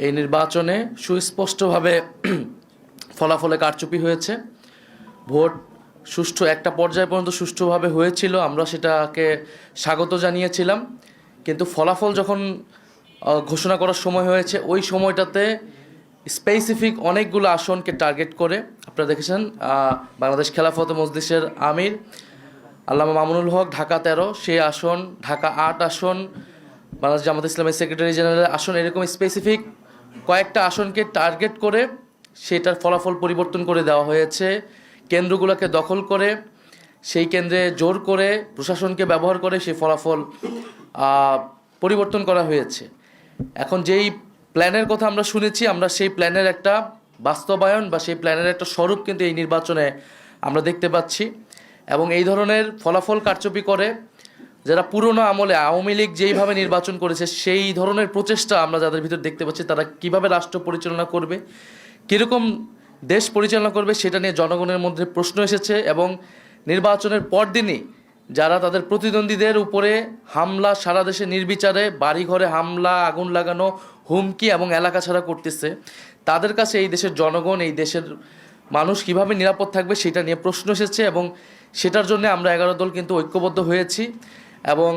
এই নির্বাচনে সুস্পষ্টভাবে ফলাফলে কারচুপি হয়েছে। ভোট সুষ্ঠু একটা পর্যায় পর্যন্ত সুষ্ঠুভাবে হয়েছিল, আমরা সেটাকে স্বাগত জানিয়েছিলাম। কিন্তু ফলাফল যখন ঘোষণা করার সময় হয়েছে, ওই সময়টাতে স্পেসিফিক অনেকগুলো আসনকে টার্গেট করে, আপনারা দেখেছেন বাংলাদেশ খেলাফত মজলিসের আমির আল্লামা মামুনুল হক ঢাকা 13, সেই আসন, ঢাকা 8 আসন, বাংলাদেশ জামাত ইসলামের সেক্রেটারি জেনারেলের আসন, এরকম স্পেসিফিক কয়েকটা আসনকে টার্গেট করে সেটার ফলাফল পরিবর্তন করে দেওয়া হয়েছে। কেন্দ্রগুলোকে দখল করে সেই কেন্দ্রে জোর করে প্রশাসনকে ব্যবহার করে সেই ফলাফল পরিবর্তন করা হয়েছে। এখন যেই প্ল্যানের কথা আমরা শুনেছি, আমরা সেই প্ল্যানের একটা বাস্তবায়ন বা সেই প্ল্যানের একটা স্বরূপ কিন্তু এই নির্বাচনে আমরা দেখতে পাচ্ছি। এবং এই ধরনের ফলাফল কারচুপি করে যারা পুরনো আমলে আওয়ামী লীগ যেইভাবে নির্বাচন করেছে, সেই ধরনের প্রচেষ্টা আমরা যাদের ভিতর দেখতে পাচ্ছি, তারা কিভাবে রাষ্ট্র পরিচালনা করবে, কীরকম দেশ পরিচালনা করবে, সেটা নিয়ে জনগণের মধ্যে প্রশ্ন এসেছে। এবং নির্বাচনের পরদিনই যারা তাদের প্রতিদ্বন্দ্বীদের উপরে হামলা, সারা দেশে নির্বিচারে বাড়িঘরে হামলা, আগুন লাগানো, হুমকি এবং এলাকা ছাড়া করতেছে, তাদের কাছে এই দেশের জনগণ, এই দেশের মানুষ কিভাবে নিরাপদ থাকবে সেটা নিয়ে প্রশ্ন এসেছে। এবং সেটার জন্য আমরা 11 দল কিন্তু ঐক্যবদ্ধ হয়েছি। এবং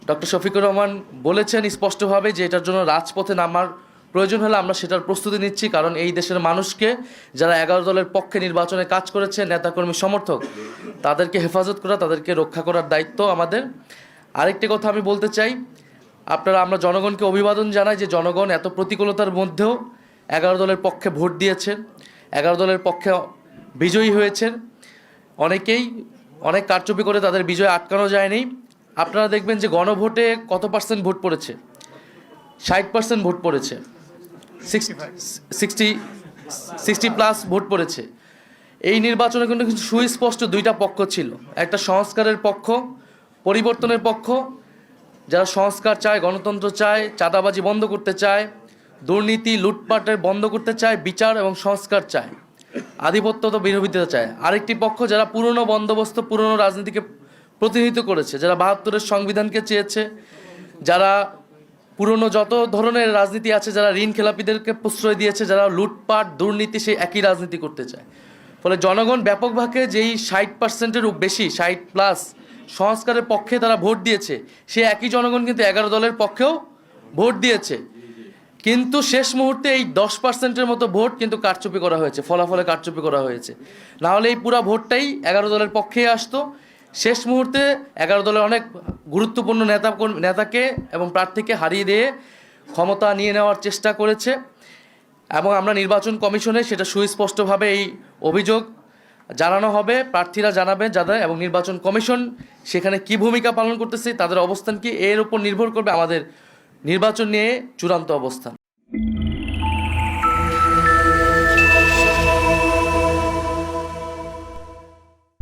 ডক্টর শফিকুর রহমান বলেছেন স্পষ্টভাবে যে এটার জন্য রাজপথে নামার প্রয়োজন হলে আমরা সেটার প্রস্তুতি নিচ্ছি। কারণ এই দেশের মানুষকে, যারা 11 দলের পক্ষে নির্বাচনে কাজ করেছে, নেতাকর্মী সমর্থক, তাদেরকে হেফাজত করা, তাদেরকে রক্ষা করার দায়িত্ব আমাদের। আরেকটি কথা আমি বলতে চাই, আমরা জনগণকে অভিবাদন জানাই যে জনগণ এত প্রতিকূলতার মধ্যেও 11 দলের পক্ষে ভোট দিয়েছেন, 11 দলের পক্ষে বিজয়ী হয়েছেন। অনেকেই অনেক কারচুপি করে তাদের বিজয় আটকানো যায়নি। আপনারা দেখবেন যে গণভোটে কত পার্সেন্ট ভোট পড়েছে, 60% ভোট পড়েছে, 60+ ভোট পড়েছে। এই নির্বাচনে কিন্তু সুস্পষ্ট দুইটা পক্ষ ছিল, একটা সংস্কারের পক্ষ, পরিবর্তনের পক্ষ, যারা সংস্কার চায়, গণতন্ত্র চায়, চাঁদাবাজি বন্ধ করতে চায়, দুর্নীতি লুটপাটের বন্ধ করতে চায়, বিচার এবং সংস্কার চায়, আধিপত্য তো বিরোধিতা চায়। আরেকটি পক্ষ যারা পুরনো বন্দোবস্ত, পুরনো রাজনীতিকে প্রতিনিধিত্ব করেছে, যারা 72-এর সংবিধানকে চেয়েছে, যারা পুরনো যত ধরনের রাজনীতি আছে, যারা ঋণ খেলাপিদেরকে প্রশ্রয় দিয়েছে, যারা লুটপাট দুর্নীতি, সেই একই রাজনীতি করতে চায়। ফলে জনগণ ব্যাপকভাবে যেই 60%-এরও বেশি, 60+ সংস্কারের পক্ষে তারা ভোট দিয়েছে, সেই একই জনগণ কিন্তু 11 দলের পক্ষেও ভোট দিয়েছে। কিন্তু শেষ মুহূর্তে এই 10%-এর মতো ভোট কিন্তু কারচুপি করা হয়েছে, ফলাফলে কারচুপি করা হয়েছে। না হলে এই পুরা ভোটটাই 11 দলের পক্ষেই আসতো। শেষ মুহূর্তে 11 দলের অনেক গুরুত্বপূর্ণ নেতাকে এবং প্রার্থীকে হারিয়ে দিয়ে ক্ষমতা নিয়ে নেওয়ার চেষ্টা করেছে। এবং আমরা নির্বাচন কমিশনে সেটা সুস্পষ্টভাবে এই অভিযোগ জানানো হবে, প্রার্থীরা জানাবেন যাদের, এবং নির্বাচন কমিশন সেখানে কি ভূমিকা পালন করতেছে, তাদের অবস্থান কি, এর উপর নির্ভর করবে আমাদের নির্বাচন নিয়ে চূড়ান্ত অবস্থান।